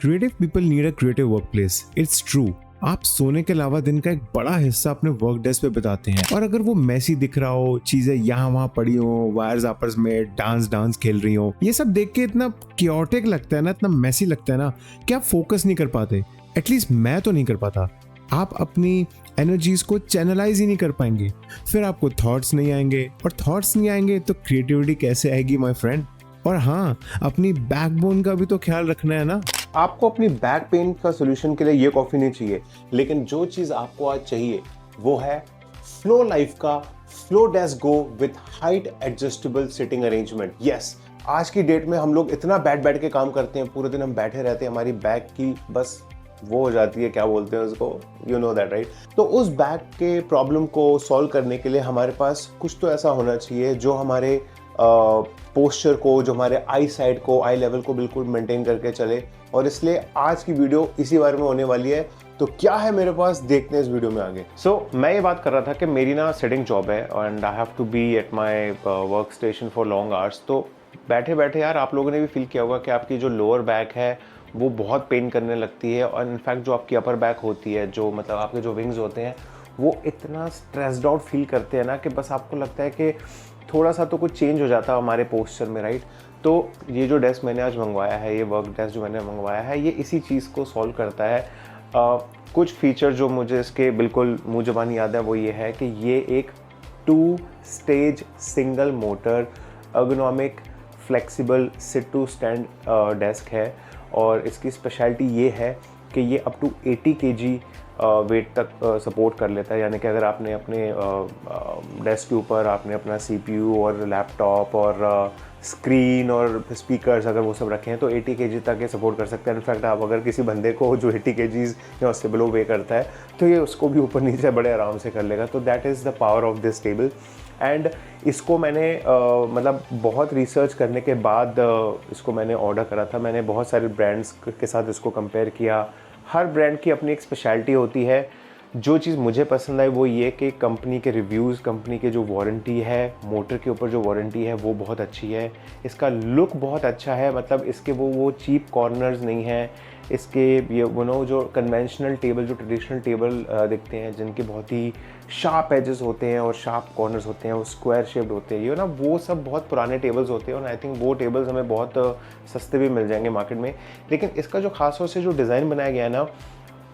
Creative people need a creative work place. It's true. आप सोने के अलावा दिन का एक बड़ा हिस्सा अपने वर्क डेस्क पे बिताते हैं, और अगर वो मैसी दिख रहा हो, चीजें यहाँ वहाँ पड़ी हो, वायर्स आपस में डांस खेल रही हो, ये सब देख के इतना क्योटिक लगता है ना, इतना मैसी लगता है ना कि आप फोकस नहीं कर पाते। एटलीस्ट मैं तो नहीं कर पाता। आप अपनी एनर्जीज को चैनलाइज ही नहीं कर पाएंगे, फिर आपको थॉट्स नहीं आएंगे, और थॉट्स नहीं आएंगे तो क्रिएटिविटी कैसे आएगी माय फ्रेंड। और हाँ, अपनी बैकबोन का भी तो ख्याल रखना है ना। आपको अपनी बैक पेन का सोल्यूशन के लिए ये कॉफी नहीं चाहिए, लेकिन जो चीज आपको आज चाहिए वो है फ्लो लाइफ का flow desk go with height adjustable sitting arrangement. Yes, आज की डेट में हम लोग इतना बैठ के काम करते हैं, पूरे दिन हम बैठे रहते हैं, हमारी बैक की बस वो हो जाती है, क्या बोलते हैं उसको, यू नो दैट राइट। तो उस बैक के प्रॉब्लम को सॉल्व करने के लिए हमारे पास कुछ तो ऐसा होना चाहिए जो हमारे पोस्चर को, जो हमारे आई साइड को, आई लेवल को बिल्कुल मेंटेन करके चले। और इसलिए आज की वीडियो इसी बारे में होने वाली है। तो क्या है मेरे पास, देखते हैं इस वीडियो में आगे। मैं ये बात कर रहा था कि मेरी ना सिटिंग जॉब है and I have to be at my workstation for long hours. तो बैठे बैठे यार आप लोगों ने भी फील किया होगा कि आपकी जो लोअर बैक है वो बहुत पेन करने लगती है, और इनफैक्ट जो आपकी अपर बैक होती है, जो मतलब आपके जो विंग्स होते हैं, वो इतना स्ट्रेस्ड आउट फील करते हैं ना कि बस आपको लगता है कि थोड़ा सा तो कुछ चेंज हो जाता है हमारे पोस्चर में, राइट। तो ये जो डेस्क मैंने आज मंगवाया है, ये वर्क डेस्क जो मैंने मंगवाया है, ये इसी चीज़ को सॉल्व करता है। कुछ फीचर जो मुझे इसके बिल्कुल मुंह ज़बानी याद है वो ये है कि ये एक 2 stage single motor ergonomic flexible sit to stand desk है, और इसकी स्पेशलिटी ये है कि ये अप टू 80 kg वेट तक सपोर्ट कर लेता है। यानी कि अगर आपने अपने डेस्क के ऊपर आपने अपना CPU और लैपटॉप और स्क्रीन और स्पीकर्स अगर वो सब रखे हैं तो 80 kg तक ये सपोर्ट कर सकते हैं। इनफैक्ट आप अगर किसी बंदे को जो 80 kg या उससे बिलो वे करता है तो ये उसको भी ऊपर नीचे बड़े आराम से कर लेगा। तो that is the power of this table. And इसको मैंने मतलब बहुत रिसर्च करने के बाद इसको मैंने ऑर्डर करा था। मैंने बहुत सारे ब्रांड्स के साथ इसको कंपेयर किया। हर ब्रांड की अपनी एक स्पेशलिटी होती है। जो चीज़ मुझे पसंद आई वो ये कि कंपनी के रिव्यूज़, कंपनी के जो वारंटी है, मोटर के ऊपर जो वारंटी है वो बहुत अच्छी है। इसका लुक बहुत अच्छा है, मतलब इसके वो चीप कॉर्नर्स नहीं हैं। इसके ये जो कन्वेंशनल टेबल, जो ट्रेडिशनल टेबल दिखते हैं जिनके बहुत ही शार्प एजेस होते हैं और शार्प कॉर्नर्स होते हैं, वो स्क्वायर शेप्ड होते हैं, ये ना वो सब बहुत पुराने टेबल्स होते हैं। और आई थिंक वो टेबल्स हमें बहुत सस्ते भी मिल जाएंगे मार्केट में। लेकिन इसका जो खास तौर से जो डिज़ाइन बनाया गया है ना,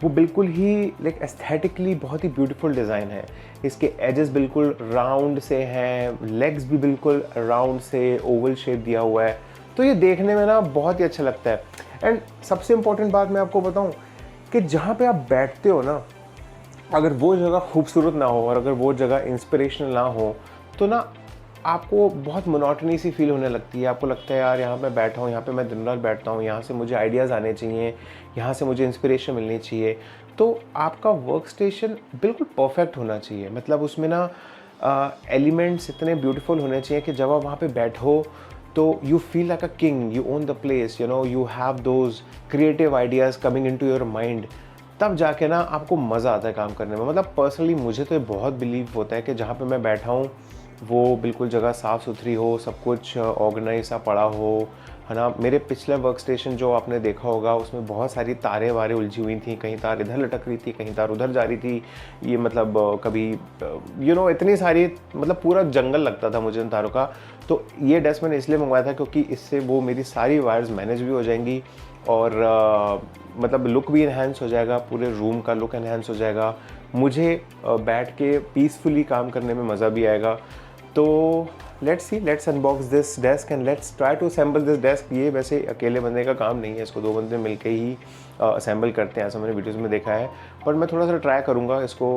वो बिल्कुल ही लाइक एस्थेटिकली बहुत ही ब्यूटीफुल डिज़ाइन है। इसके एजेस बिल्कुल राउंड से हैं, लेग्स भी बिल्कुल राउंड से ओवल शेप दिया हुआ है। तो ये देखने में ना बहुत ही अच्छा लगता है। एंड सबसे इम्पोर्टेंट बात मैं आपको बताऊं कि जहाँ पे आप बैठते हो ना, अगर वो जगह खूबसूरत ना हो और अगर वो जगह इंस्पिरेशनल ना हो तो ना आपको बहुत मोनोटनी सी फील होने लगती है। आपको लगता है यार यहाँ पे बैठा हूँ, यहाँ पे मैं दिन रात बैठता हूँ, यहाँ से मुझे आइडियाज़ आने चाहिए, यहाँ से मुझे इंस्पिरेशन मिलनी चाहिए। तो आपका वर्क स्टेशन बिल्कुल परफेक्ट होना चाहिए। मतलब उसमें ना एलिमेंट्स इतने ब्यूटीफुल होने चाहिए कि जब आप वहाँ पे बैठो तो you feel like a king, you own the place, you know, you have those creative ideas coming into your mind. तब जाके ना आपको मज़ा आता है काम करने में। मतलब पर्सनली मुझे तो बहुत बिलीव होता है कि जहाँ पे मैं बैठा हूँ वो बिल्कुल जगह साफ़ सुथरी हो, सब कुछ ऑर्गेनाइज सा पड़ा हो, है ना। मेरे पिछले वर्क स्टेशन जो आपने देखा होगा उसमें बहुत सारी तारें वारें उलझी हुई थी, कहीं तार इधर लटक रही थी, कहीं तार उधर जा रही थी। ये मतलब कभी इतनी सारी, मतलब पूरा जंगल लगता था मुझे इन तारों का। तो ये डेस्क मैंने इसलिए मंगवाया था क्योंकि इससे वो मेरी सारी वायर्स मैनेज भी हो जाएंगी और मतलब लुक भी इन्हेंस हो जाएगा, पूरे रूम का लुक इन्हेंस हो जाएगा। मुझे बैठ के पीसफुली काम करने में मज़ा भी आएगा। तो let's unbox this desk and let's try to assemble this desk. ये वैसे अकेले बंदे का काम नहीं है, इसको 2 बंदे मिलके ही असेंबल करते हैं, ऐसा मैंने वीडियोस में देखा है। पर मैं थोड़ा सा ट्राई करूँगा इसको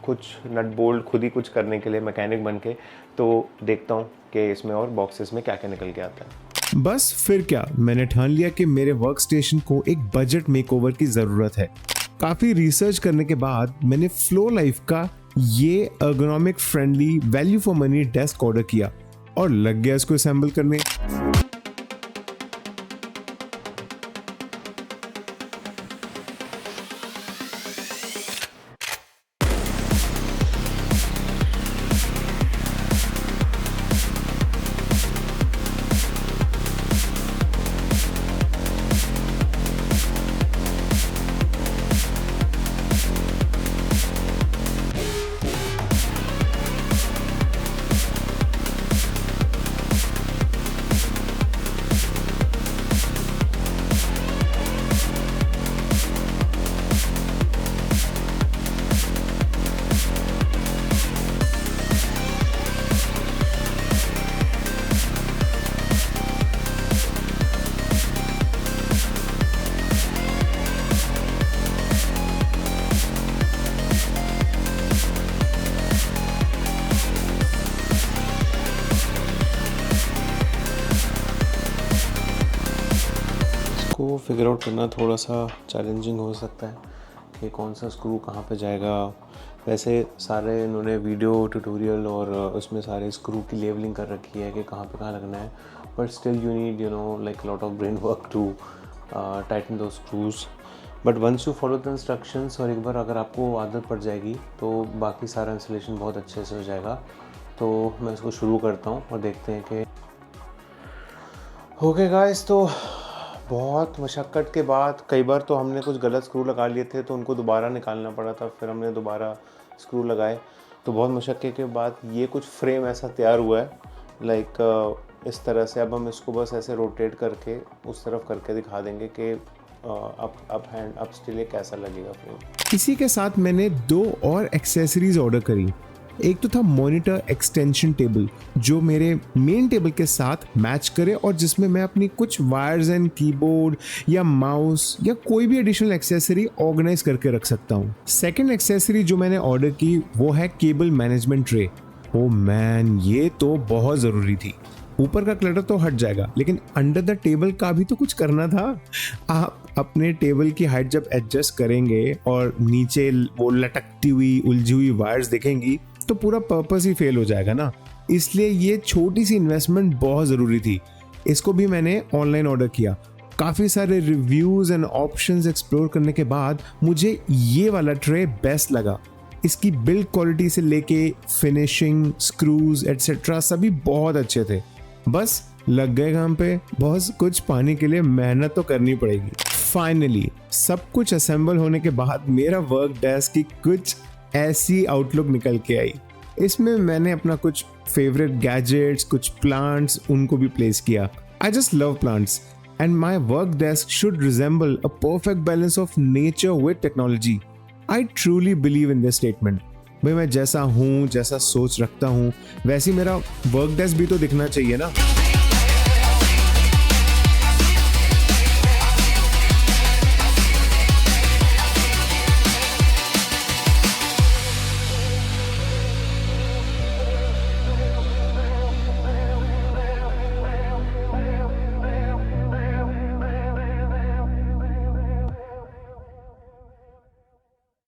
कुछ नट बोल्ट खुद ही कुछ करने के लिए, मैकेनिक बन के। तो देखता हूँ कि इसमें और बॉक्सेस में क्या क्या निकल के आता है। बस फिर क्या, मैंने ठान लिया कि मेरे वर्क स्टेशन को एक बजट मेकओवर की ज़रूरत है। काफ़ी रिसर्च करने के बाद मैंने फ्लो लाइफ का ये ergonomic friendly value for money desk order किया और लग गया इसको असेंबल करने। आउट करना थोड़ा सा चैलेंजिंग हो सकता है कि कौन सा स्क्रू कहाँ पे जाएगा। वैसे सारे इन्होंने वीडियो ट्यूटोरियल और उसमें सारे स्क्रू की लेवलिंग कर रखी है कि कहाँ पे कहाँ लगना है, but still you need like lot of brain work to tighten two screws. But once you follow the instructions और एक बार अगर आपको आदत पड़ जाएगी तो बाकी सारा इंस्टॉलेशन बहुत अच्छे से हो जाएगा। तो मैं इसको शुरू करता हूँ और देखते हैं कि ओके गाइस। तो बहुत मशक्क़त के बाद कई बार तो हमने कुछ गलत स्क्रू लगा लिए थे तो उनको दोबारा निकालना पड़ा था, फिर हमने दोबारा स्क्रू लगाए। तो बहुत मशक्क़त के बाद ये कुछ फ्रेम ऐसा तैयार हुआ है लाइक इस तरह से। अब हम इसको बस ऐसे रोटेट करके उस तरफ करके दिखा देंगे कि अप स्टिल ये कैसा लगेगा फ्रेम। इसी के साथ मैंने 2 और एक्सेसरीज ऑर्डर करी। एक तो था मॉनिटर एक्सटेंशन टेबल जो मेरे मेन टेबल के साथ मैच करे और जिसमें मैं अपनी कुछ वायर्स एंड कीबोर्ड या माउस या कोई भी एडिशनल एक्सेसरी ऑर्गेनाइज करके रख सकता हूँ। सेकंड एक्सेसरी जो मैंने ऑर्डर की वो है cable management tray. Oh man, ये तो बहुत ज़रूरी थी। ऊपर का क्लटर तो हट जाएगा लेकिन अंडर द टेबल का भी तो कुछ करना था। आप अपने टेबल की हाइट जब एडजस्ट करेंगे और नीचे वो लटकती हुई उलझी हुई वायर्स देखेंगी तो पूरा पर्पस ही फेल हो जाएगा ना। इसलिए ये छोटी सी इन्वेस्टमेंट बहुत ज़रूरी थी। इसको भी मैंने ऑनलाइन ऑर्डर किया। काफ़ी सारे रिव्यूज़ एंड ऑप्शंस एक्सप्लोर करने के बाद मुझे ये वाला ट्रे बेस्ट लगा। इसकी बिल्ड क्वालिटी से लेके फिनिशिंग, स्क्रूज एटसेट्रा सभी बहुत अच्छे थे। बस लग गए काम पे। बस कुछ पाने के लिए मेहनत तो करनी पड़ेगी। फाइनली सब कुछ असेंबल होने के बाद मेरा वर्क डेस्क की कुछ ऐसी आउटलुक निकल के आई। इसमें मैंने अपना कुछ फेवरेट गैजेट्स, कुछ प्लांट्स उनको भी प्लेस किया। I just love plants and my work desk should resemble a perfect balance of nature with technology. I truly believe in this statement. भाई मैं जैसा हूँ, जैसा सोच रखता हूँ, वैसे मेरा वर्क डेस्क भी तो दिखना चाहिए ना।